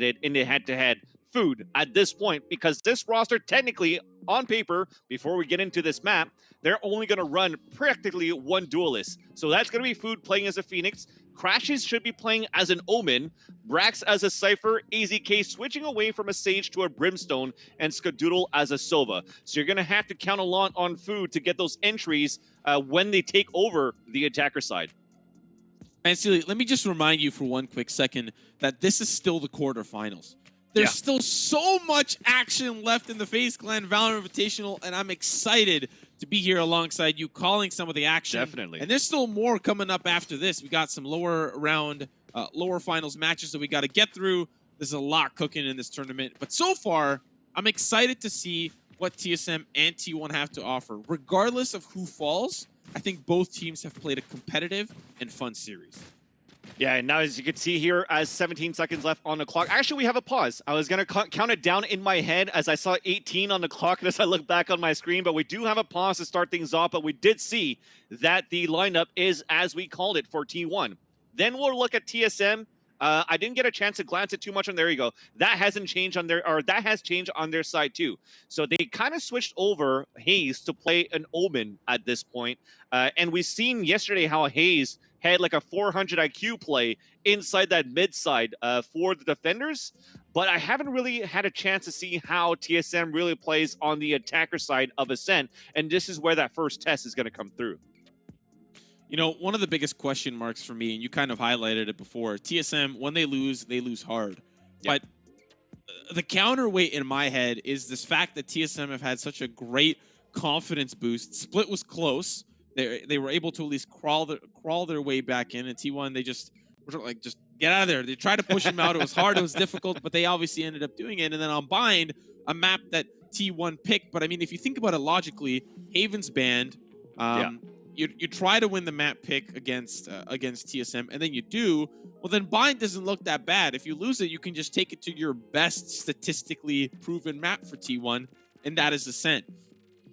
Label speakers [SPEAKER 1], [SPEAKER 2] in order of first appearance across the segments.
[SPEAKER 1] in the head-to-head food at this point, because this roster technically on paper, before we get into this map, they're only going to run practically one duelist. So that's going to be Food playing as a Phoenix, Crashes should be playing as an Omen, Brax as a Cypher, AZK switching away from a Sage to a Brimstone, and Skadoodle as a Sova. So you're going to have to count a lot on Food to get those entries when they take over the attacker side.
[SPEAKER 2] And Sealy, let me just remind you for one quick second that this is still the quarterfinals. There's still so much action left in the FaZe Clan Valorant Invitational, and I'm excited to be here alongside you, calling some of the action.
[SPEAKER 1] Definitely.
[SPEAKER 2] And there's still more coming up after this. We got some lower round, lower finals matches that we got to get through. There's a lot cooking in this tournament. But so far, I'm excited to see what TSM and T1 have to offer. Regardless of who falls, I think both teams have played a competitive and fun series.
[SPEAKER 1] Yeah, and now as you can see here, as 17 seconds left on the clock. Actually, we have a pause. I was going to count it down in my head as I saw 18 on the clock as I look back on my screen, but we do have a pause to start things off, but we did see that the lineup is as we called it for T1. Then we'll look at TSM. I didn't get a chance to glance at too much on there you go. That hasn't changed on their, or that has changed on their side too. So they kind of switched over Hayes to play an Omen at this point. And we've seen yesterday how Hayes had like a 400 IQ play inside that mid side for the defenders. But I haven't really had a chance to see how TSM really plays on the attacker side of Ascent. And this is where that first test is going to come through.
[SPEAKER 2] You know, one of the biggest question marks for me, and you kind of highlighted it before, TSM, when they lose hard. Yep. But the counterweight in my head is this fact that TSM have had such a great confidence boost. Split was close. They were able to at least crawl their way back in, and T1, they just were like, just get out of there. They tried to push him out. It was hard. It was difficult, but they obviously ended up doing it. And then on Bind, a map that T1 picked. But I mean, if you think about it logically, Haven's banned. You try to win the map pick against TSM, and then you do, well, then Bind doesn't look that bad. If you lose it, you can just take it to your best statistically proven map for T1, and that is Ascent.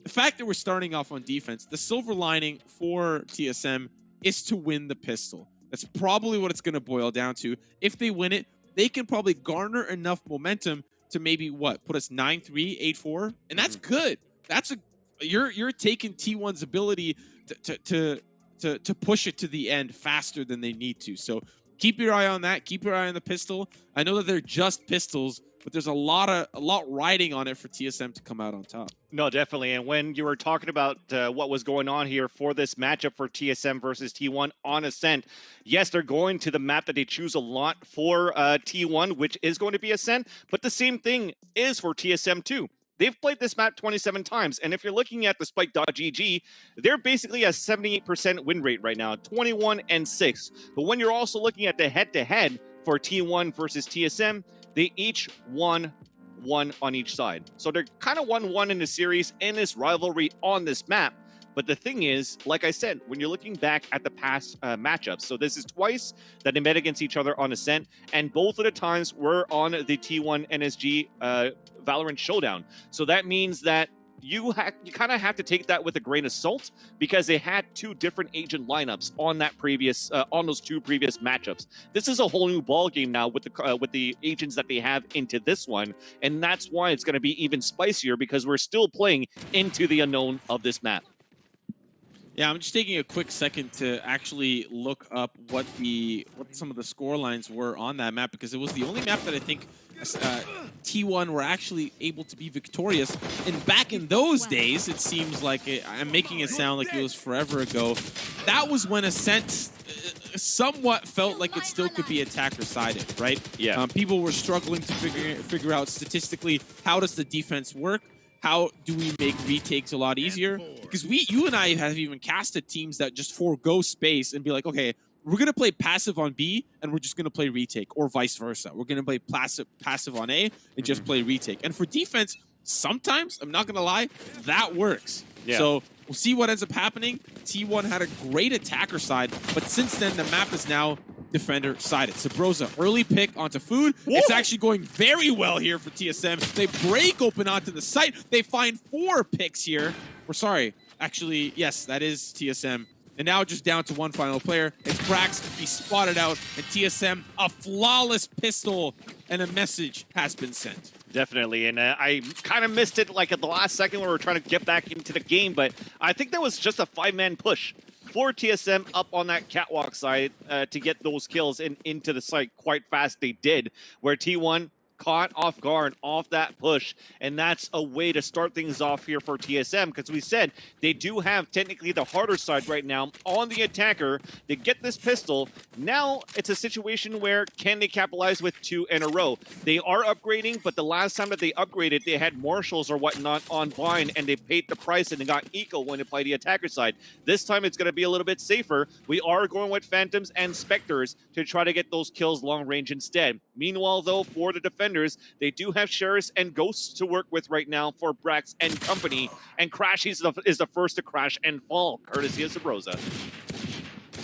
[SPEAKER 2] The fact that we're starting off on defense, the silver lining for TSM is to win the pistol. That's probably what it's going to boil down to. If they win it, they can probably garner enough momentum to maybe, put us 9-3, 8-4, and that's good. That's you're taking T1's ability to push it to the end faster than they need to. So keep your eye on that. Keep your eye on the pistol. I know that they're just pistols, but there's a lot riding on it for TSM to come out on top.
[SPEAKER 1] No, definitely. And when you were talking about what was going on here for this matchup for TSM versus T1 on Ascent, yes, they're going to the map that they choose a lot for T1, which is going to be Ascent, but the same thing is for TSM too. They've played this map 27 times, and if you're looking at the Spike.gg, they're basically a 78% win rate right now, 21-6. But when you're also looking at the head-to-head for T1 versus TSM, they each won one on each side. So they're kind of 1-1 in the series in this rivalry on this map. But the thing is, like I said, when you're looking back at the past matchups, so this is twice that they met against each other on Ascent, and both of the times were on the T1 NSG Valorant Showdown. So that means that you kind of have to take that with a grain of salt, because they had two different agent lineups on that previous on those two previous matchups. This is a whole new ball game now with the agents that they have into this one, and that's why it's going to be even spicier, because we're still playing into the unknown of this map.
[SPEAKER 2] Yeah, I'm just taking a quick second to actually look up what some of the score lines were on that map, because it was the only map that I think T1 were actually able to be victorious. And back in those days, it seems like I'm making it sound like it was forever ago. That was when Ascent somewhat felt like it still could be attacker-sided, right?
[SPEAKER 1] Yeah.
[SPEAKER 2] People were struggling to figure out statistically, how does the defense work? How do we make retakes a lot easier? Because you and I have even casted teams that just forego space and be like, okay, we're going to play passive on B and we're just going to play retake, or vice versa. We're going to play passive on A and just play retake. And for defense, sometimes, I'm not going to lie, that works. Yeah. So we'll see what ends up happening. T1 had a great attacker side, but since then, the map is now defender-sided. Sabrosa, early pick onto Food. Whoa. It's actually going very well here for TSM. They break open onto the site. They find 4 picks here. We're sorry. Actually, yes, that is TSM. And now just down to one final player. It's Brax. He spotted out. And TSM, a flawless pistol and a message has been sent.
[SPEAKER 1] Definitely, and I kind of missed it like at the last second when we were trying to get back into the game, but I think that was just a 5-man push for TSM up on that catwalk side to get those kills into the site quite fast. They did, where T1 caught off guard off that push, and that's a way to start things off here for TSM, because we said they do have technically the harder side right now on the attacker. They get this pistol. Now it's a situation where can they capitalize with 2 in a row? They are upgrading, but the last time that they upgraded, they had marshals or whatnot on bind, and they paid the price and they got eco when they play the attacker side. This time it's going to be a little bit safer. We are going with Phantoms and Spectres to try to get those kills long range instead. Meanwhile, though, for the defenders, they do have Sheriffs and Ghosts to work with right now for Brax and company, and Crash is the first to crash and fall, courtesy of Sabrosa.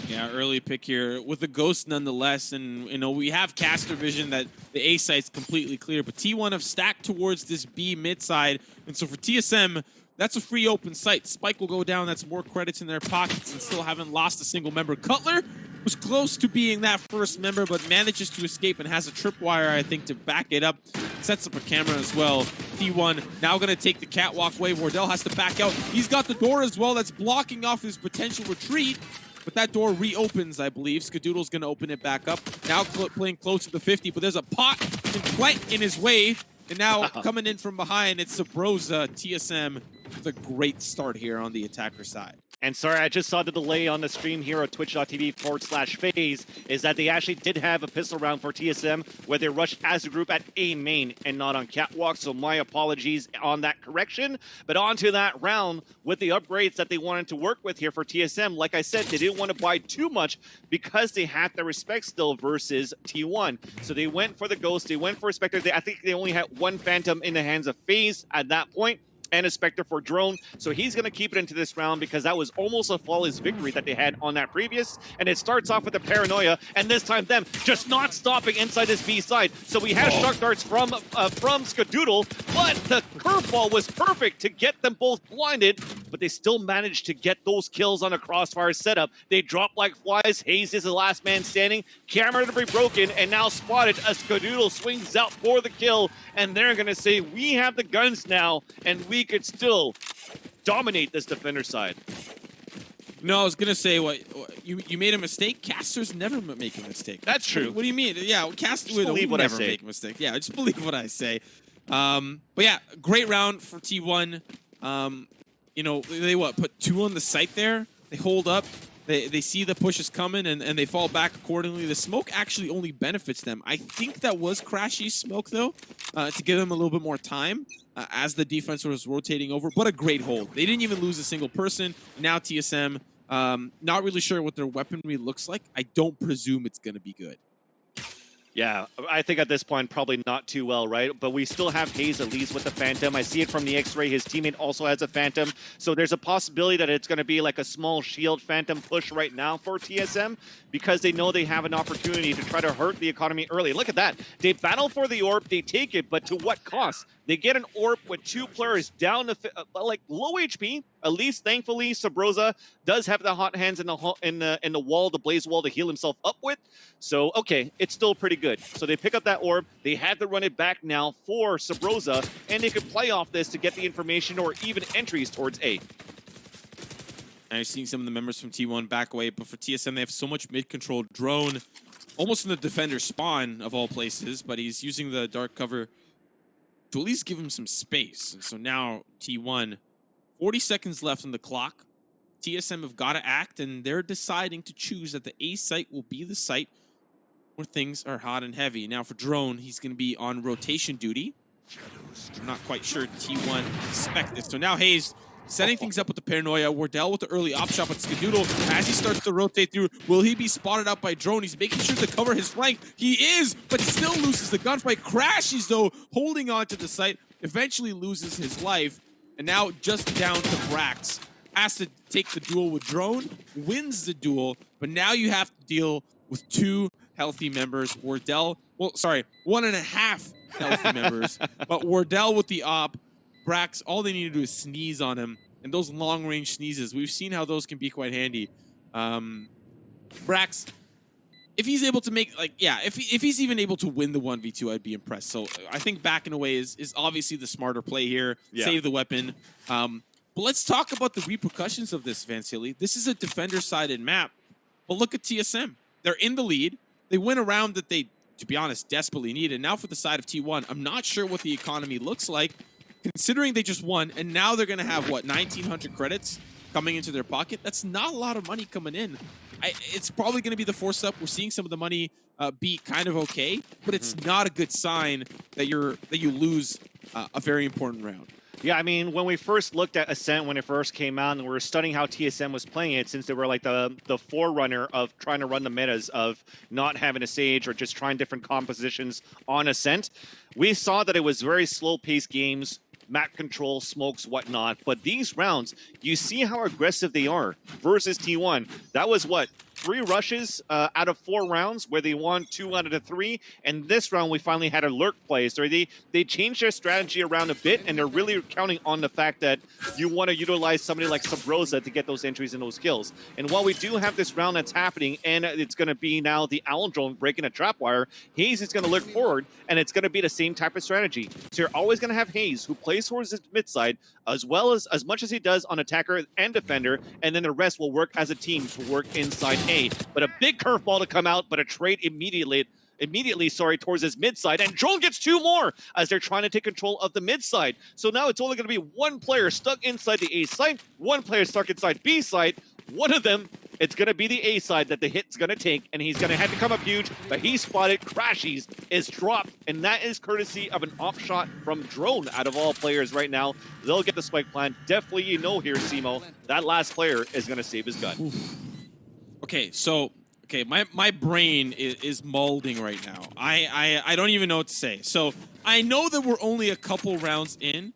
[SPEAKER 2] Yeah, early pick here with the Ghost nonetheless, and you know we have caster vision that the A site's completely clear, but T1 have stacked towards this B mid side, and so for TSM, that's a free open site. Spike will go down, that's more credits in their pockets, and still haven't lost a single member. Cutler was close to being that first member, but manages to escape and has a tripwire, I think, to back it up. Sets up a camera as well. T1 now going to take the catwalk wave. Wardell has to back out. He's got the door as well that's blocking off his potential retreat, but that door reopens, I believe. Skadoodle's going to open it back up. Now playing close to the 50, but there's a pot and plant in his way. And now coming in from behind, it's Sabrosa. TSM with a great start here on the attacker side.
[SPEAKER 1] And sorry, I just saw the delay on the stream here at twitch.tv/FaZe, is that they actually did have a pistol round for TSM where they rushed as a group at A main and not on catwalk, so my apologies on that correction. But onto that round with the upgrades that they wanted to work with here for TSM. Like I said, they didn't want to buy too much because they had the respect still versus T1. So they went for the Ghost, they went for a Spectre. I think they only had 1 Phantom in the hands of FaZe at that point, and a Spectre for Drone. So he's going to keep it into this round because that was almost a flawless victory that they had on that previous. And it starts off with the Paranoia, and this time them just not stopping inside this B side. So we have Shark Darts from Skadoodle, but the curveball was perfect to get them both blinded, but they still managed to get those kills on a crossfire setup. They drop like flies. Hayes is the last man standing. Camera to be broken, and now spotted as Skadoodle swings out for the kill, and they're going to say, we have the guns now, and we could still dominate this defender side.
[SPEAKER 2] No, I was gonna say what you made a mistake. Casters never make a mistake.
[SPEAKER 1] That's true.
[SPEAKER 2] What do you mean? Yeah, casters
[SPEAKER 1] believe what I
[SPEAKER 2] never
[SPEAKER 1] say.
[SPEAKER 2] make a mistake. Yeah, just believe what I say. But yeah, great round for T1. You know, they put 2 on the site there. They hold up. They see the push is coming, and they fall back accordingly. The smoke actually only benefits them. I think that was Crashy's smoke, though, to give them a little bit more time as the defense was rotating over. But a great hold. They didn't even lose a single person. Now TSM, not really sure what their weaponry looks like. I don't presume it's going to be good.
[SPEAKER 1] Yeah, I think at this point, probably not too well, right? But we still have Hayes at least with the Phantom. I see it from the X-Ray. His teammate also has a Phantom. So there's a possibility that it's going to be like a small shield Phantom push right now for TSM because they know they have an opportunity to try to hurt the economy early. Look at that. They battle for the orb. They take it, but to what cost? They get an orb with 2 players down to like low HP. At least, thankfully, Sabrosa does have the hot hands in the wall, the blaze wall to heal himself up with. So, okay, it's still pretty good. So they pick up that orb. They had to run it back now for Sabrosa, and they could play off this to get the information or even entries towards A.
[SPEAKER 2] Now you're seeing some of the members from T1 back away, but for TSM, they have so much mid-control. Drone, almost in the defender spawn of all places, but he's using the dark cover to at least give him some space. And so now T1, 40 seconds left on the clock. TSM have got to act, and they're deciding to choose that the A site will be the site where things are hot and heavy. Now for Drone, he's going to be on rotation duty. I'm not quite sure T1 expect this. So now Hayes setting things up with the Paranoia. Wardell with the early op shot, but Skadoodle, as he starts to rotate through, will he be spotted out by Drone? He's making sure to cover his flank. He is, but still loses the gunfight. Crashes, though, holding on to the site, eventually loses his life. And now just down to Brax. Has to take the duel with Drone, wins the duel, but now you have to deal with 2 healthy members. Wardell, well, sorry, 1.5 healthy members, but Wardell with the op. Brax, all they need to do is sneeze on him, and those long-range sneezes, we've seen how those can be quite handy. Brax, if he's able to make if he's even able to win the 1v2, I'd be impressed. So I think backing away is obviously the smarter play here.
[SPEAKER 1] Yeah.
[SPEAKER 2] Save the weapon. But let's talk about the repercussions of this, Vansili. This is a defender-sided map, but look at TSM. They're in the lead. They win a round that they, to be honest, desperately need. And now for the side of T1, I'm not sure what the economy looks like, considering they just won, and now they're going to have, what, 1,900 credits coming into their pocket? That's not a lot of money coming in. It's probably going to be the force up. We're seeing some of the money be kind of okay, but it's not a good sign that you lose a very important round.
[SPEAKER 1] Yeah, I mean, when we first looked at Ascent when it first came out, and we were studying how TSM was playing it, since they were like the forerunner of trying to run the metas of not having a Sage or just trying different compositions on Ascent, we saw that it was very slow-paced games, map control, smokes, whatnot. But these rounds, you see how aggressive they are versus T1. That was what? 3 rushes out of 4 rounds where they won 2 out of the 3. And this round, we finally had a lurk play. So they changed their strategy around a bit, and they're really counting on the fact that you want to utilize somebody like Subroza to get those entries and those kills. And while we do have this round that's happening, and it's going to be now the Owl Drone breaking a trap wire, Hayes is going to look forward, and it's going to be the same type of strategy. So you're always going to have Hayes, who plays towards his mid side, as well as much as he does on attacker and defender, and then the rest will work as a team to work inside A. But a big curveball to come out, but a trade immediately towards his mid side, and Drone gets 2 more as they're trying to take control of the mid side. So now it's only going to be 1 player stuck inside the A side, 1 player stuck inside B side. One of them, it's going to be the A side that the hit's going to take, and he's going to have to come up huge, but he's spotted. Crashies is dropped, and that is courtesy of an off shot from Drone out of all players right now. They'll get the spike plan. Definitely, you know here, Simo, that last player is going to save his gun.
[SPEAKER 2] Oof. Okay, my brain is molding right now. I don't even know what to say. So I know that we're only a couple rounds in,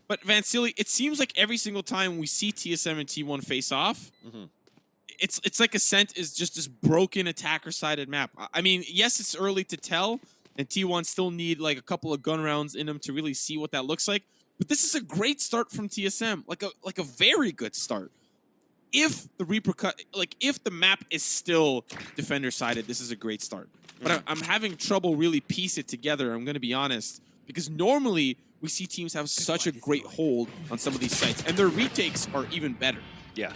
[SPEAKER 2] but Vansili, it seems like every single time we see TSM and T1 face off, it's like Ascent is just this broken attacker-sided map. I mean, yes, it's early to tell, and T1 still need like a couple of gun rounds in them to really see what that looks like. But this is a great start from TSM, like a very good start. If the map is still defender-sided, this is a great start. But I'm having trouble really piece it together, I'm going to be honest, because normally we see teams have such a great hold on some of these sites, and their retakes are even better.
[SPEAKER 1] Yeah.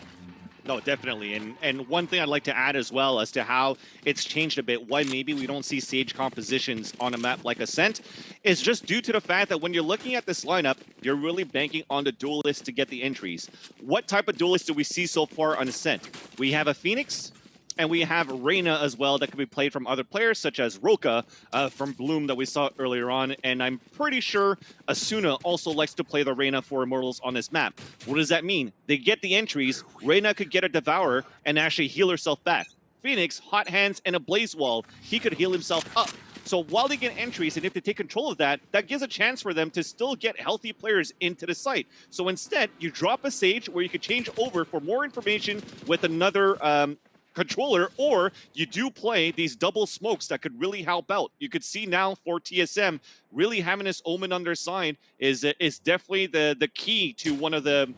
[SPEAKER 1] No, definitely. And one thing I'd like to add as well as to how it's changed a bit, why maybe we don't see Sage compositions on a map like Ascent, is just due to the fact that when you're looking at this lineup, you're really banking on the duelists to get the entries. What type of duelists do we see so far on Ascent? We have a Phoenix, and we have Reyna as well that can be played from other players, such as Roka from Bloom that we saw earlier on. And I'm pretty sure Asuna also likes to play the Reyna for Immortals on this map. What does that mean? They get the entries. Reyna could get a Devourer and actually heal herself back. Phoenix, Hot Hands, and a Blaze Wall. He could heal himself up. So while they get entries, and if they take control of that, that gives a chance for them to still get healthy players into the site. So instead, you drop a Sage where you could change over for more information with another controller, or you do play these double smokes that could really help out. You could see now for TSM, really having this Omen on their side is definitely the key to one of the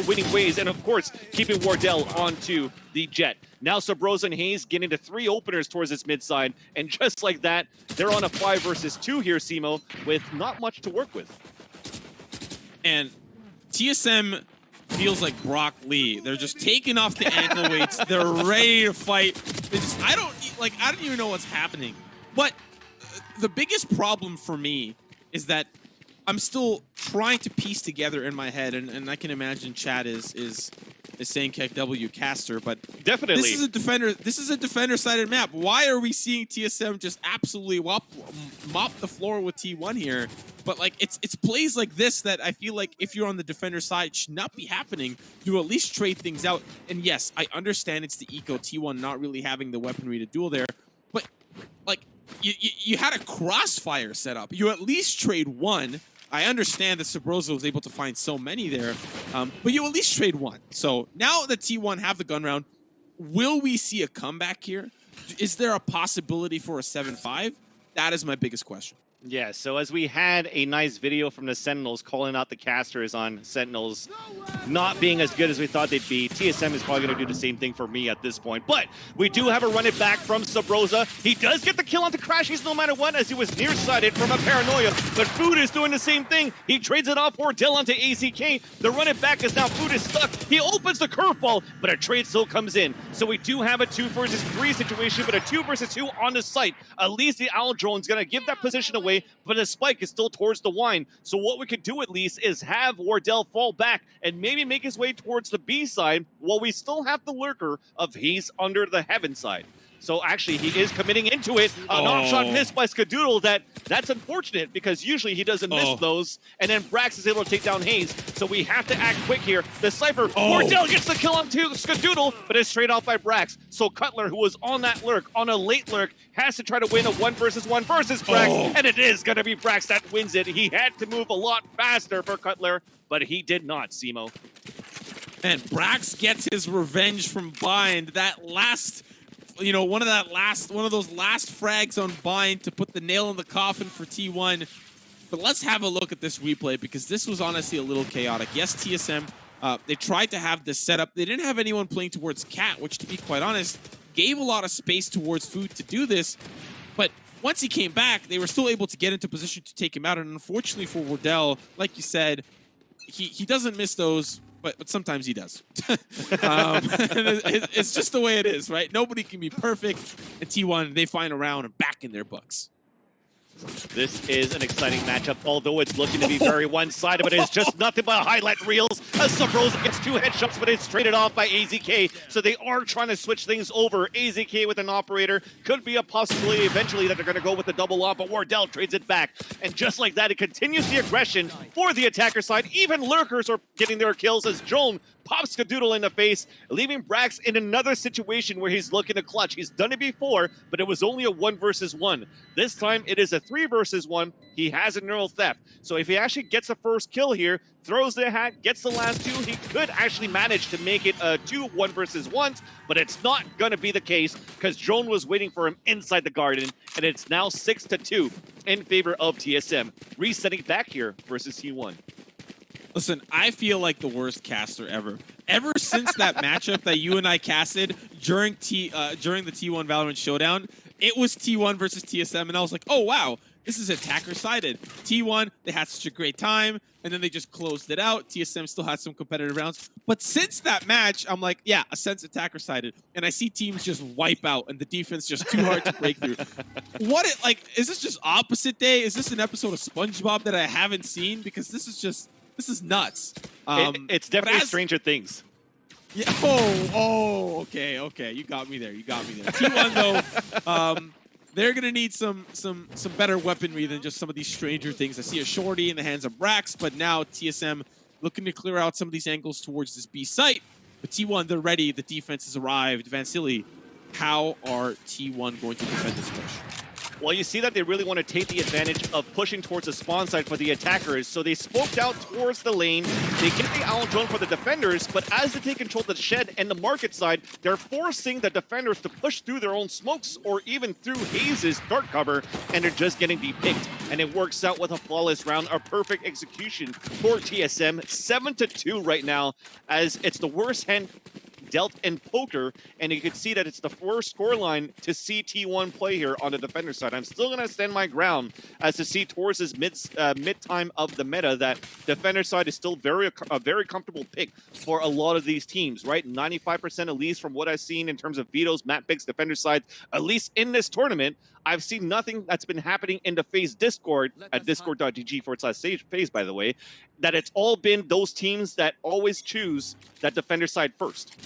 [SPEAKER 1] winning ways. And of course, keeping Wardell onto the Jet. Now Subroza and Hayes getting to 3 openers towards his mid side, and just like that, they're on a 5 versus 2 here, Simo, with not much to work with.
[SPEAKER 2] And TSM feels like Brock Lee. They're just taking off the ankle weights. They're ready to fight. I don't even know what's happening. But the biggest problem for me is that I'm still trying to piece together in my head, and I can imagine Chad is saying KW caster, but
[SPEAKER 1] definitely
[SPEAKER 2] this is a defender-sided map. Why are we seeing TSM just absolutely mop the floor with T1 here? But like it's plays like this that I feel like if you're on the defender side should not be happening. You at least trade things out. And yes, I understand it's the eco T1 not really having the weaponry to duel there, but like you had a crossfire set up. You at least trade one. I understand that Subroza was able to find so many there, but you at least trade one. So now that T1 have the gun round, will we see a comeback here? Is there a possibility for a 7-5? That is my biggest question.
[SPEAKER 1] Yeah, so as we had a nice video from the Sentinels calling out the casters on Sentinels not being as good as we thought they'd be, TSM is probably going to do the same thing for me at this point. But we do have a run it back from Subroza. He does get the kill onto Crashies no matter what, as he was nearsighted from a Paranoia. But Food is doing the same thing. He trades it off for Dell onto AZK. The run it back is now Food is stuck. He opens the curveball, but a trade still comes in. So we do have a 2 versus 3 situation, but a 2 versus 2 on the site. At least the Owl Drone's going to give that position away, but the spike is still towards the wine. So what we could do at least is have Wardell fall back and maybe make his way towards the B side while we still have the lurker of Haze under the Heaven side. So actually, he is committing into it. An off-shot miss by Skadoodle. That's unfortunate because usually he doesn't miss those. And then Brax is able to take down Haze. So we have to act quick here. The Cypher, Wardell gets the kill on Skadoodle, but it's straight off by Brax. So Cutler, who was on that lurk, on a late lurk, has to try to win a 1 versus 1 versus Brax. And it is going to be Brax that wins it. He had to move a lot faster for Cutler, but he did not, Simo.
[SPEAKER 2] And Brax gets his revenge from Bind. That last... You know, one of those last frags on Bind to put the nail in the coffin for T1. But let's have a look at this replay because this was honestly a little chaotic. Yes, TSM, they tried to have this setup. They didn't have anyone playing towards Cat, which to be quite honest, gave a lot of space towards Food to do this. But once he came back, they were still able to get into position to take him out. And unfortunately for Wardell, like you said, he doesn't miss those. But sometimes he does. It's just the way it is, right? Nobody can be perfect. And T1, they find a round and back in their books.
[SPEAKER 1] This is an exciting matchup, although it's looking to be very one-sided, but it's just nothing but highlight reels. As Subroza gets 2 headshots, but it's traded off by AZK, so they are trying to switch things over. AZK with an operator could be a possibility eventually that they're going to go with the double off, but Wardell trades it back. And just like that, it continues the aggression for the attacker side. Even lurkers are getting their kills as Drone pops Skadoodle in the face, leaving Brax in another situation where he's looking to clutch. He's done it before, but it was only a 1 versus 1. This time, it is a 3 versus 1. He has a neural theft. So if he actually gets the first kill here, throws the hat, gets the last 2, he could actually manage to make it a 2 1 versus 1s, but it's not going to be the case because Drone was waiting for him inside the garden, and it's now 6-2 in favor of TSM. Resetting back here versus T1.
[SPEAKER 2] Listen, I feel like the worst caster ever. Ever since that matchup that you and I casted during the T1 Valorant Showdown, it was T1 versus TSM, and I was like, oh, wow, this is attacker-sided. T1, they had such a great time, and then they just closed it out. TSM still had some competitive rounds. But since that match, I'm like, yeah, a sense attacker-sided. And I see teams just wipe out, and the defense just too hard to break through. Is this just opposite day? Is this an episode of SpongeBob that I haven't seen? Because this is nuts.
[SPEAKER 1] It's definitely Stranger Things.
[SPEAKER 2] Yeah. Okay. You got me there. T1 though, they're gonna need some better weaponry than just some of these Stranger Things. I see a shorty in the hands of Brax, but now TSM looking to clear out some of these angles towards this B site. But T1, they're ready. The defense has arrived. Vansili, how are T1 going to defend this push?
[SPEAKER 1] Well, you see that they really want to take the advantage of pushing towards the spawn side for the attackers, so they smoked out towards the lane. They get the Owl Drone for the defenders, but as they take control of the shed and the market side, they're forcing the defenders to push through their own smokes or even through Haze's dark cover, and they're just getting depicked. And it works out with a flawless round, a perfect execution for TSM. 7-2 right now, as it's the worst hand dealt in poker, and you can see that it's the first scoreline to see T1 play here on the defender side. I'm still going to stand my ground as to see towards this mid-time of the meta that defender side is still a very comfortable pick for a lot of these teams, right? 95% at least from what I've seen in terms of vetoes, map picks, defender side, at least in this tournament. I've seen nothing that's been happening in the FaZe Discord at discord.gg/FaZe, by the way, that it's all been those teams that always choose that defender side first.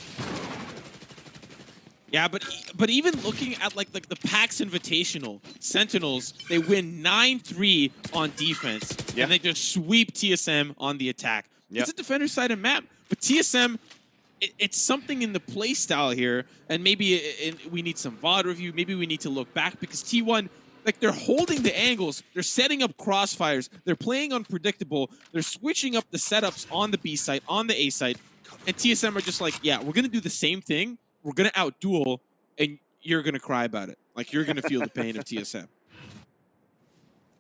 [SPEAKER 2] Yeah, but even looking at like the PAX Invitational, Sentinels, they win 9-3 on defense, and they just sweep TSM on the attack. It's a defender side of map, but TSM, it's something in the play style here, and maybe we need some VOD review. Maybe we need to look back because T1, like they're holding the angles, they're setting up crossfires, they're playing unpredictable, they're switching up the setups on the B site, on the A site, and TSM are just like, yeah, we're gonna do the same thing. We're gonna outduel, and you're gonna cry about it. Like you're gonna feel the pain of TSM.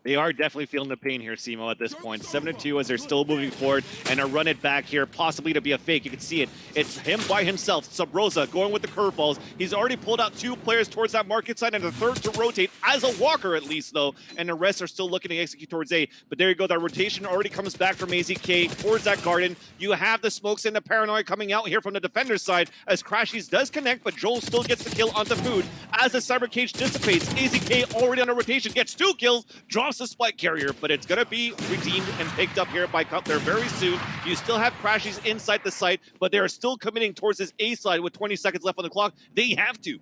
[SPEAKER 1] They are definitely feeling the pain here, Simo, at this point. 7-2 as they're still moving forward, and a run it back here, possibly to be a fake. You can see it. It's him by himself. Subroza going with the curveballs. He's already pulled out 2 players towards that market side, and the third to rotate, as a walker at least, though, and the rest are still looking to execute towards A. But there you go. That rotation already comes back from AZK towards that garden. You have the smokes and the paranoia coming out here from the defender's side, as Crashies does connect, but Joel still gets the kill onto Food. As the Cyber Cage dissipates, AZK already on a rotation, gets 2 kills, drops the spike carrier, but it's gonna be redeemed and picked up here by Cutler very soon. You still have Crashies inside the site, but they are still committing towards this A side with 20 seconds left on the clock. They have to.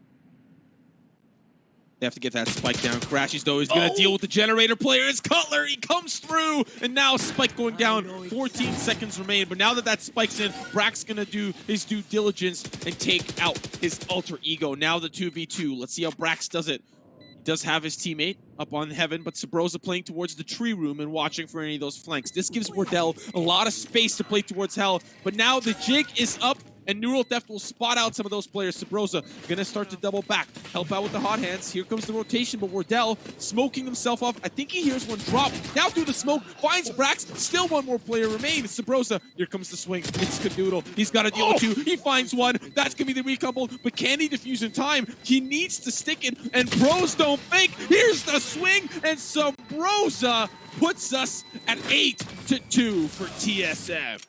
[SPEAKER 2] They have to get that spike down. Crashies, though, is going to deal with the generator player. It's Cutler. He comes through. And now spike going down. 14 seconds remain. But now that that spike's in, Brax going to do his due diligence and take out his alter ego. Now the 2v2. Let's see how Brax does it. He does have his teammate up on Heaven, but Subroza playing towards the tree room and watching for any of those flanks. This gives Wardell a lot of space to play towards Hell. But now the jig is up. And Neural Theft will spot out some of those players. Subroza gonna start to double back. Help out with the hot hands. Here comes the rotation, but Wardell smoking himself off. I think he hears one drop. Now through the smoke, finds Brax. Still one more player remains. Subroza, here comes the swing. It's Skadoodle. He's got to deal with 2. He finds 1. That's gonna be the recouple, but can he defuse in time? He needs to stick it, and pros don't think. Here's the swing, and Subroza puts us at 8-2 for TSM.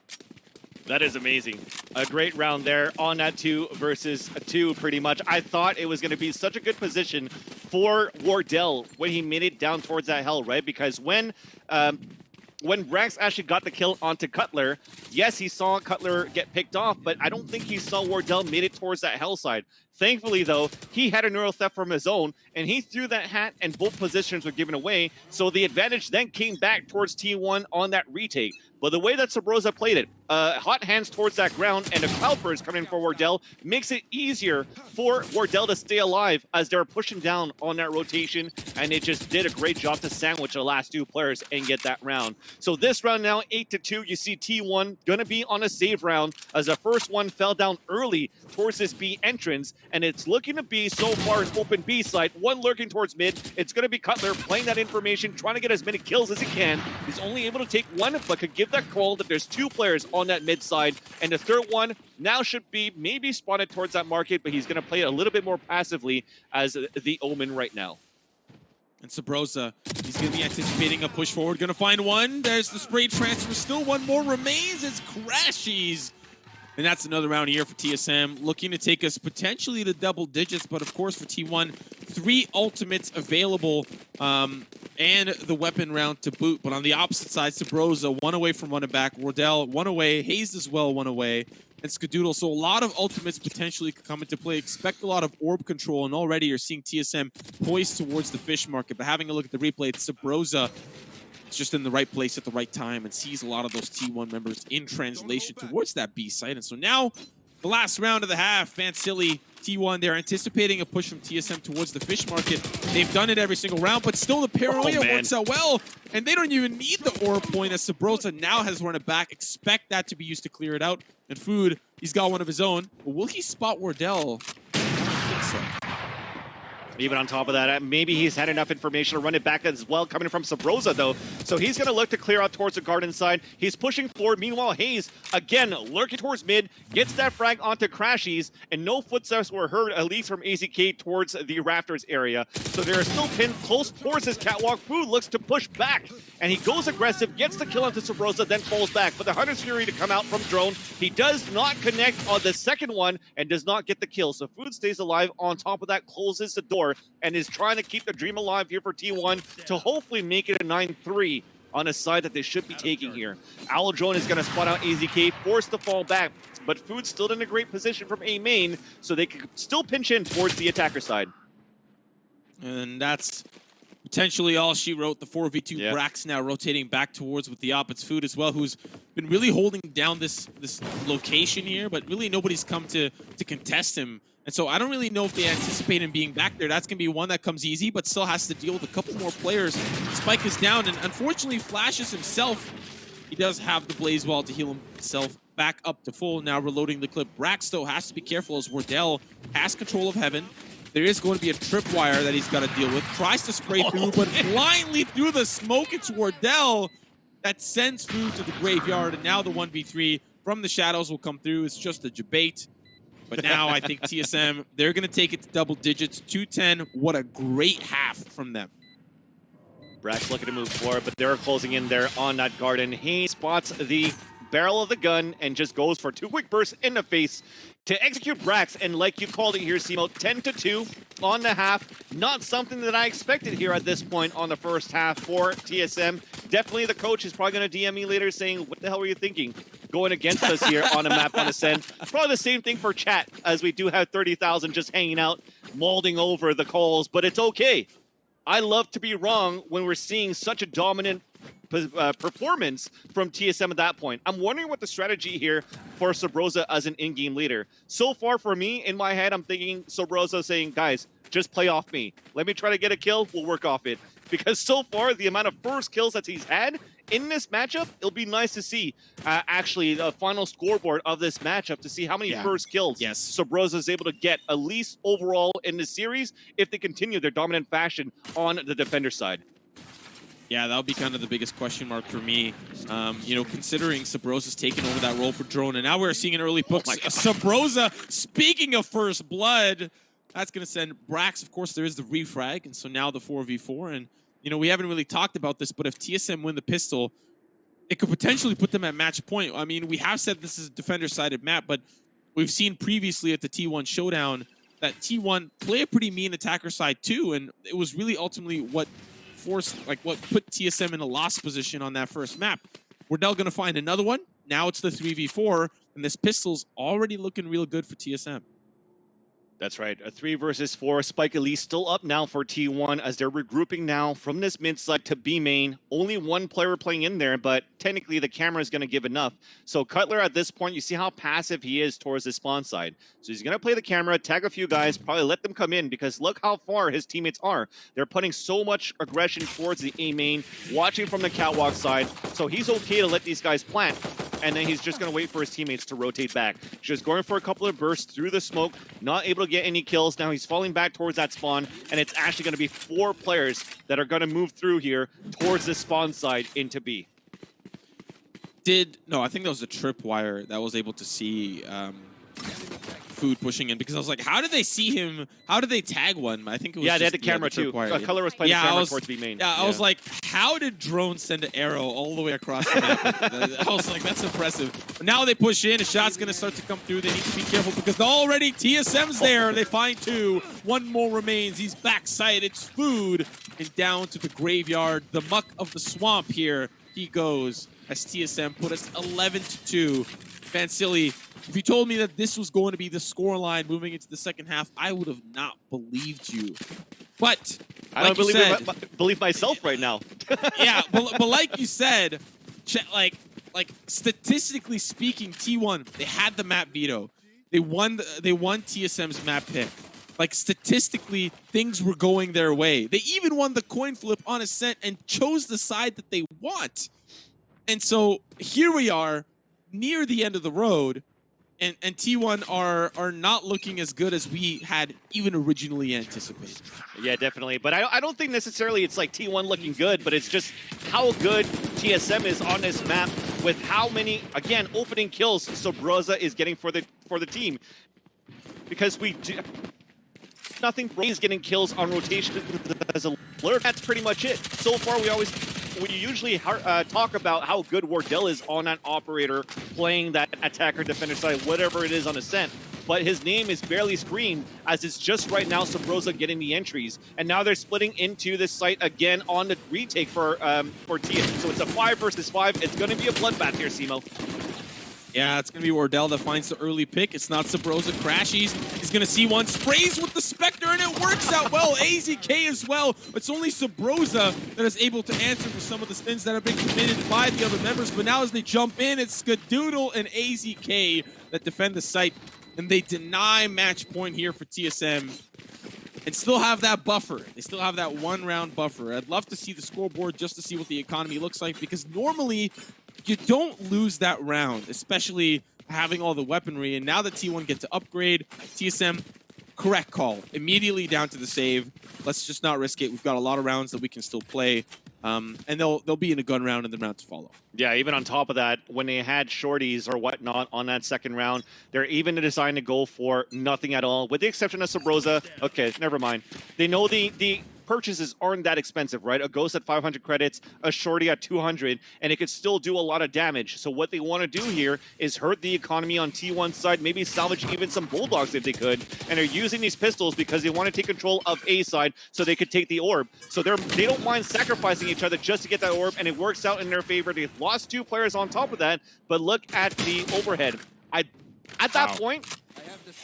[SPEAKER 1] That is amazing. A great round there on that 2 versus 2, pretty much. I thought it was going to be such a good position for Wardell when he made it down towards that Hell, right? Because when Brax actually got the kill onto Cutler, yes, he saw Cutler get picked off, but I don't think he saw Wardell made it towards that Hell side. Thankfully, though, he had a Neural Theft from his own, and he threw that hat, and both positions were given away, so the advantage then came back towards T1 on that retake. But the way that Subroza played it, hot hands towards that ground, and a Cloudburst coming in for Wardell makes it easier for Wardell to stay alive as they're pushing down on that rotation, and it just did a great job to sandwich the last 2 players and get that round. So this round now, 8-2, you see T1 gonna be on a save round as the first one fell down early towards this B entrance, and it's looking to be so far an open B side, one lurking towards mid. It's gonna be Cutler playing that information, trying to get as many kills as he can. He's only able to take 1, but could give that call that there's 2 players on that mid side, and the third one now should be maybe spotted towards that market, but he's going to play it a little bit more passively as the Omen right now.
[SPEAKER 2] And Subroza, he's going to be anticipating a push forward, going to find 1. There's the spray transfer, still 1 more remains. It's Crashies. And that's another round here for TSM, looking to take us potentially to double digits, but of course for T1, 3 ultimates available, and the weapon round to boot. But on the opposite side, Subroza, 1 away from running back, Wardell, 1 away, Hayes as well, 1 away, and Skadoodle. So a lot of ultimates potentially could come into play. Expect a lot of orb control, and already you're seeing TSM poised towards the fish market. But having a look at the replay, it's Subroza just in the right place at the right time and sees a lot of those T1 members in translation towards that B site. And so now, the last round of the half, Vansili, T1, they're anticipating a push from TSM towards the fish market. They've done it every single round, but still the paranoia works out well. And they don't even need the aura point as Subroza now has run it back. Expect that to be used to clear it out. And Food, he's got one of his own. But will he spot Wardell? I don't think so.
[SPEAKER 1] Even on top of that, maybe he's had enough information to run it back as well, coming from Subroza, though. So he's going to look to clear out towards the garden side. He's pushing forward. Meanwhile, Hayes, again, lurking towards mid, gets that frag onto Crashies, and no footsteps were heard, at least from AZK, towards the Rafters area. So they're still pinned close towards his catwalk. Food looks to push back, and he goes aggressive, gets the kill onto Subroza, then falls back. But the Hunter's Fury to come out from Drone. He does not connect on the second one and does not get the kill. So Food stays alive. On top of that, closes the door and is trying to keep the dream alive here for T1 to hopefully make it a 9-3 on a side that they should be taking here. Owl Drone is going to spot out AZK, forced to fall back, but Food's still in a great position from A main, so they can still pinch in towards the attacker side.
[SPEAKER 2] And that's potentially all she wrote. The 4v2 Brax now rotating back towards with the Opits Food as well, who's been really holding down this location here, but really nobody's come to contest him. And so I don't really know if they anticipate him being back there. That's going to be one that comes easy, but still has to deal with a couple more players. Spike is down, and unfortunately Flashes himself, he does have the Blaze Wall to heal himself back up to full. Now reloading the clip. Brax, though, has to be careful as Wardell has control of Heaven. There is going to be a tripwire that he's got to deal with. Tries to spray through, but blindly through the smoke. It's Wardell that sends through to the graveyard, and now the 1v3 from the shadows will come through. It's just a debate. But now I think TSM, they're going to take it to double digits. 2-10. What a great half from them.
[SPEAKER 1] Brax looking to move forward, but they're closing in there on that garden. He spots the barrel of the gun and just goes for 2 quick bursts in the face to execute Brax. And like you called it here, Simo, 10-2 on the half. Not something that I expected here at this point on the first half for TSM. Definitely the coach is probably going to DM me later saying, what the hell were you thinking? Going against us here on a map on Ascent. Probably the same thing for chat, as we do have 30,000 just hanging out, molding over the calls, but it's okay. I love to be wrong when we're seeing such a dominant performance from TSM at that point. I'm wondering what the strategy here for Subroza as an in-game leader. So far for me, in my head, I'm thinking Subroza saying, guys, just play off me. Let me try to get a kill, we'll work off it. Because so far, the amount of first kills that he's had in this matchup, it'll be nice to see actually the final scoreboard of this matchup to see how many first kills Subroza is able to get, at least overall in the series, if they continue their dominant fashion on the defender side.
[SPEAKER 2] Yeah, that'll be kind of the biggest question mark for me. You know, considering Subroza's taken over that role for Drone, and now we're seeing an early book. Subroza, speaking of first blood, that's going to send Brax. Of course, there is the refrag, and so now the 4v4. And, you know, we haven't really talked about this, but if TSM win the pistol, it could potentially put them at match point. I mean, we have said this is a defender-sided map, but we've seen previously at the T1 showdown that T1 play a pretty mean attacker side too, and it was really ultimately what what put TSM in a lost position on that first map. Wardell going to find another one. Now it's the 3v4, and this pistol's already looking real good for TSM.
[SPEAKER 1] That's right. A 3 versus 4. Spike Elite still up now for T1 as they're regrouping now from this mid side to B main. Only one player playing in there, but technically the camera is going to give enough. So Cutler at this point, you see how passive he is towards the spawn side. So he's going to play the camera, tag a few guys, probably let them come in because look how far his teammates are. They're putting so much aggression towards the A main, watching from the catwalk side. So he's okay to let these guys plant. And then he's just going to wait for his teammates to rotate back. Just going for a couple of bursts through the smoke, not able to get any kills. Now he's falling back towards that spawn, and it's actually going to be 4 players that are going to move through here towards the spawn side into B.
[SPEAKER 2] No, I think that was a tripwire that was able to see Food pushing in, because I was like, how did they see him? How did they tag one? I think it was
[SPEAKER 1] they had the camera too. Color was playing the camera towards B main.
[SPEAKER 2] I was like, how did Drone send an arrow all the way across the map? I was like, that's impressive. But now they push in, a shot's going to start to come through. They need to be careful because already TSM's there. They find 2. 1 more remains. He's backside. It's Food. And down to the graveyard. The muck of the swamp here. He goes as TSM put us 11-2. Vansili, if you told me that this was going to be the scoreline moving into the second half, I would have not believed you. But
[SPEAKER 1] I don't believe myself right now.
[SPEAKER 2] Yeah, but like you said, like statistically speaking, T1 they had the map veto. They won TSM's map pick. Like statistically, things were going their way. They even won the coin flip on Ascent and chose the side that they want. And so here we are, near the end of the road, and T1 are not looking as good as we had even originally anticipated.
[SPEAKER 1] Yeah, definitely. But I don't think necessarily it's like T1 looking good, but it's just how good TSM is on this map with how many, again, opening kills Subroza is getting for the team. Because we do nothing. He's getting kills on rotation as a lurk. That's pretty much it. So far, we usually talk about how good Wardell is on that operator, playing that attacker defender side, whatever it is on Ascent. But his name is barely screened, as it's just right now Subroza getting the entries. And now they're splitting into this site again on the retake for Tia. So it's a 5 versus 5. It's going to be a bloodbath here, Simo.
[SPEAKER 2] Yeah, it's going to be Wardell that finds the early pick. It's not Subroza. Crashies. He's going to see one. Sprays with the Spectre, and it works out well. AZK as well. It's only Subroza that is able to answer for some of the spins that have been committed by the other members. But now as they jump in, it's Skadoodle and AZK that defend the site. And they deny match point here for TSM. And still have that buffer. They still have that 1-round buffer. I'd love to see the scoreboard just to see what the economy looks like, because normally you don't lose that round, especially having all the weaponry. And now that T1 get to upgrade, TSM correct call. Immediately down to the save. Let's just not risk it. We've got a lot of rounds that we can still play. And they'll be in a gun round in the round to follow.
[SPEAKER 1] Yeah, even on top of that, when they had shorties or whatnot on that second round, they're even deciding to go for nothing at all, with the exception of Sabrosa. Okay, never mind. They know the purchases aren't that expensive, right? A Ghost at 500 credits, a Shorty at 200, and it could still do a lot of damage. So what they want to do here is hurt the economy on T1's side, maybe salvage even some Bulldogs if they could, and they're using these pistols because they want to take control of A side so they could take the orb. So they don't mind sacrificing each other just to get that orb, and it works out in their favor. They've lost 2 players on top of that, but look at the overhead. At that point,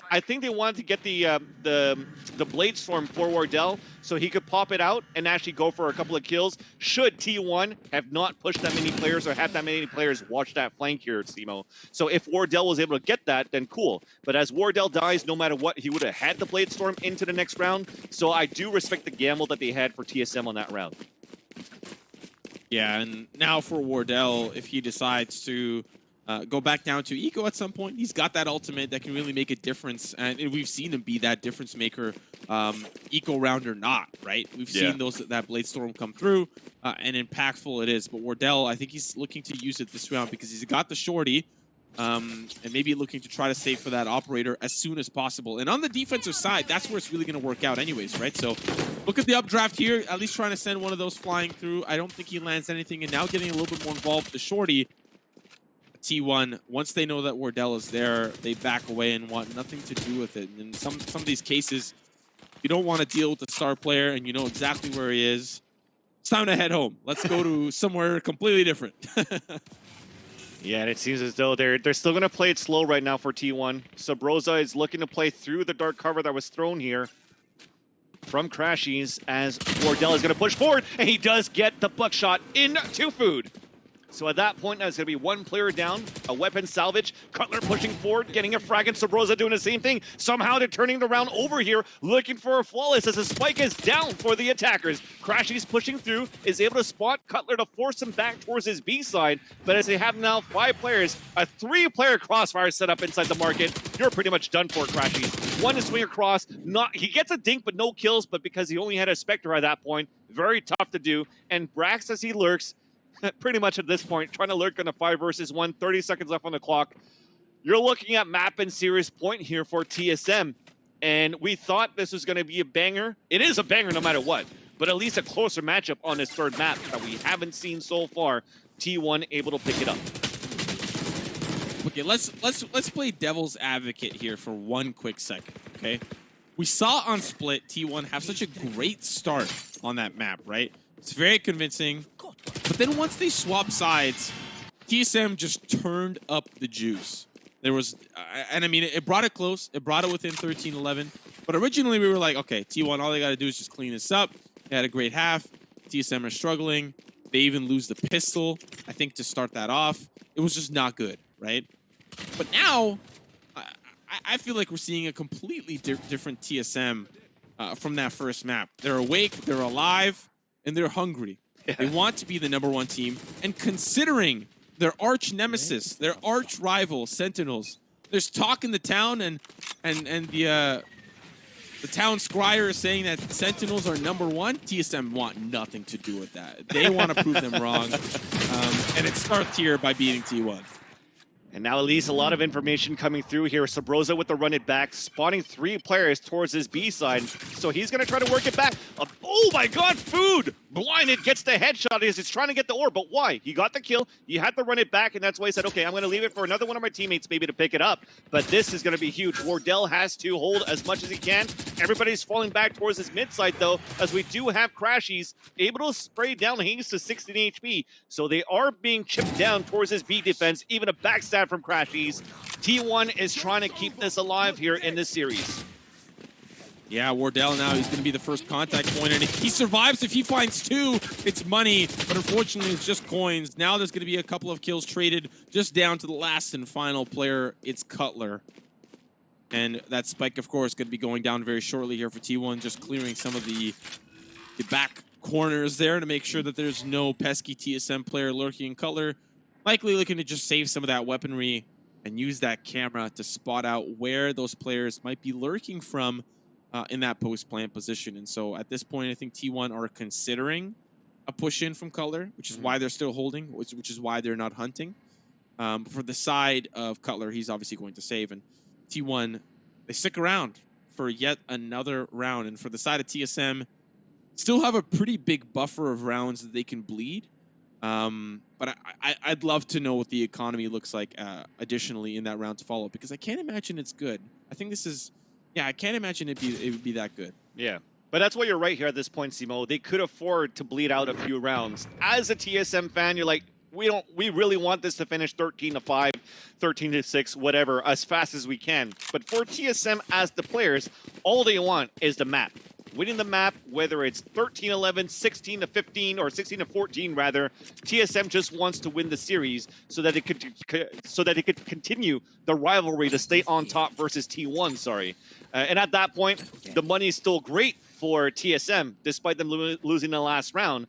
[SPEAKER 1] I think they wanted to get the Blade Storm for Wardell so he could pop it out and actually go for a couple of kills. Should T1 have not pushed that many players or have that many players watch that flank here, Simo. So if Wardell was able to get that, then cool. But as Wardell dies, no matter what, he would have had the Blade Storm into the next round. So I do respect the gamble that they had for TSM on that round.
[SPEAKER 2] Yeah, and now for Wardell, if he decides to go back down to Eco at some point, he's got that ultimate that can really make a difference, and we've seen him be that difference maker, Eco round or not, right? We've seen that Blade Storm come through, and impactful it is. But Wardell, I think he's looking to use it this round because he's got the Shorty, and maybe looking to try to save for that operator as soon as possible. And on the defensive side, that's where it's really going to work out anyways, right? So look at the updraft here, at least trying to send one of those flying through. I don't think he lands anything, and now getting a little bit more involved with the Shorty. T1, once they know that Wardell is there, they back away and want nothing to do with it. And in some of these cases, you don't want to deal with the star player and you know exactly where he is. It's time to head home. Let's go to somewhere completely different.
[SPEAKER 1] Yeah, and it seems as though they're still going to play it slow right now for T1. Sabrosa is looking to play through the dark cover that was thrown here from Crashies as Wardell is going to push forward, and he does get the buckshot into Food. So at that point, that's going to be 1 player down, a weapon salvage. Cutler pushing forward, getting a frag, and Sabrosa doing the same thing. Somehow they're turning the round over here, looking for a flawless as the spike is down for the attackers. Crashy's pushing through, is able to spot Cutler to force him back towards his B side. But as they have now 5 players, a 3-player crossfire set up inside the market, you're pretty much done for, Crashies. 1 to swing across, he gets a dink but no kills, but because he only had a Spectre at that point, very tough to do. And Brax, as he lurks, pretty much at this point, trying to lurk on a 5 versus 1, 30 seconds left on the clock. You're looking at map and series point here for TSM, and we thought this was going to be a banger. It is a banger no matter what, but at least a closer matchup on this third map that we haven't seen so far. T1 able to pick it up.
[SPEAKER 2] Okay, let's play devil's advocate here for 1 quick second, okay? We saw on Split T1 have such a great start on that map, right? It's very convincing. But then once they swapped sides, TSM just turned up the juice. There was, and I mean, it brought it close. It brought it within 13-11. But originally we were like, okay, T1, all they got to do is just clean this up. They had a great half. TSM are struggling. They even lose the pistol, I think, to start that off. It was just not good, right? But now, I feel like we're seeing a completely different TSM from that first map. They're awake, they're alive, and they're hungry. Yeah. They want to be the #1 team. And considering their arch nemesis, their arch rival, Sentinels, there's talk in the town, and the town scryer is saying that Sentinels are #1. TSM want nothing to do with that. They want to prove them wrong. And it starts here by beating T1.
[SPEAKER 1] And now at least a lot of information coming through here. Sabrosa with the run it back, spotting 3 players towards his B side. So he's going to try to work it back. Oh my god, Food! Blinded, gets the headshot. He's trying to get the orb, but why? He got the kill, he had to run it back, and that's why he said, okay, I'm going to leave it for another one of my teammates maybe to pick it up. But this is going to be huge. Wardell has to hold as much as he can. Everybody's falling back towards his mid side, though, as we do have Crashies able to spray down Hayes to 16 HP. So they are being chipped down towards his B defense, even a backstab from Crashies. T1 is trying to keep this alive here in this series.
[SPEAKER 2] Yeah, Wardell now, he's going to be the first contact point, and if he survives, if he finds 2, it's money, but unfortunately it's just coins. Now there's going to be a couple of kills traded just down to the last and final player. It's Cutler. And that spike, of course, going to be going down very shortly here for T1, just clearing some of the back corners there to make sure that there's no pesky TSM player lurking. Cutler likely looking to just save some of that weaponry and use that camera to spot out where those players might be lurking from in that post plant position. And so at this point, I think T1 are considering a push in from Cutler, which is why they're still holding, which is why they're not hunting. For the side of Cutler, he's obviously going to save. And T1, they stick around for yet another round. And for the side of TSM, still have a pretty big buffer of rounds that they can bleed. But I'd love to know what the economy looks like additionally in that round to follow, because I can't imagine it's good. I think this is, I can't imagine it would be that good.
[SPEAKER 1] Yeah. But that's why you're right here at this point, Simo. They could afford to bleed out a few rounds. As a TSM fan, you're like, we really want this to finish 13-5, 13-6, whatever, as fast as we can. But for TSM as the players, all they want is the map. Winning the map, whether it's 13-11, 16-15, or 16-14 rather, TSM just wants to win the series so that it could continue the rivalry to stay on top versus T1. And at that point, the money is still great for TSM, despite them losing the last round,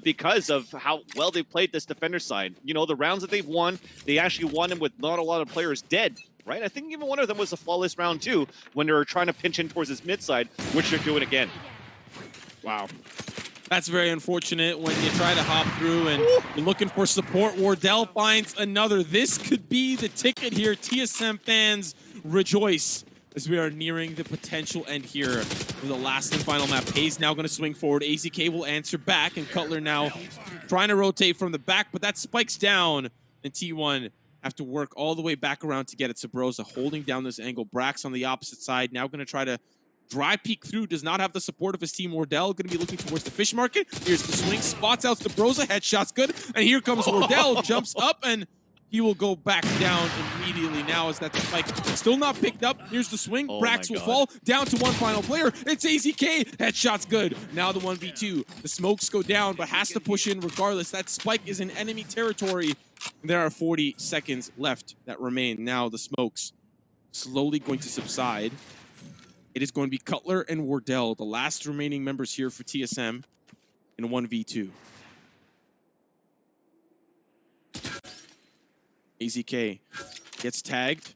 [SPEAKER 1] because of how well they played this defender side. You know, the rounds that they've won, they actually won them with not a lot of players dead. Right? I think even one of them was a flawless round too, when they were trying to pinch in towards his mid side, which they're doing again.
[SPEAKER 2] Wow. That's very unfortunate when you try to hop through and you're looking for support. Wardell finds another. This could be the ticket here. TSM fans rejoice as we are nearing the potential end here for the last and final map. Hayes now going to swing forward. AZK will answer back, and Cutler now trying to rotate from the back, but that spikes down, and T1 have to work all the way back around to get it. Sabrosa holding down this angle. Brax on the opposite side, now going to try to dry peek through. Does not have the support of his team. Wardell going to be looking towards the fish market. Here's the swing, spots out Sabrosa, headshot's good. And here comes Wardell, jumps up, and he will go back down immediately now as that spike still not picked up. Here's the swing. Brax will fall down to one final player. It's AZK. Headshot's good. Now the 1v2. The smokes go down, but has to push in regardless. That spike is in enemy territory. There are 40 seconds left that remain. Now the smokes slowly going to subside. It is going to be Cutler and Wardell, the last remaining members here for TSM in a 1v2. AZK gets tagged,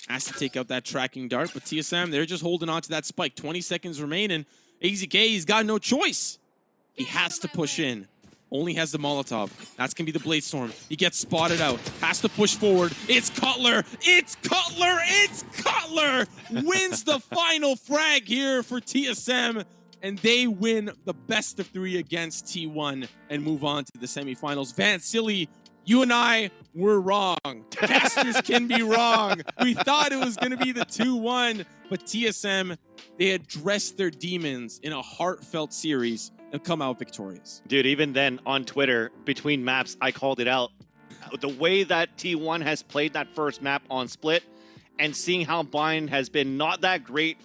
[SPEAKER 2] has to take out that tracking dart, but TSM, they're just holding on to that spike. 20 seconds remain, and AZK, he's got no choice. He has to push in. Only has the Molotov. That's going to be the Blade Storm. He gets spotted out. Has to push forward. It's Cutler. It's Cutler. It's Cutler. Wins the final frag here for TSM. And they win the best of 3 against T1 and move on to the semifinals. Vansili, you and I were wrong. Casters can be wrong. We thought it was going to be the 2-1. But TSM, they addressed their demons in a heartfelt series and come out victorious.
[SPEAKER 1] Dude, even then on Twitter, between maps, I called it out. The way that T1 has played that first map on Split and seeing how Bind has been not that great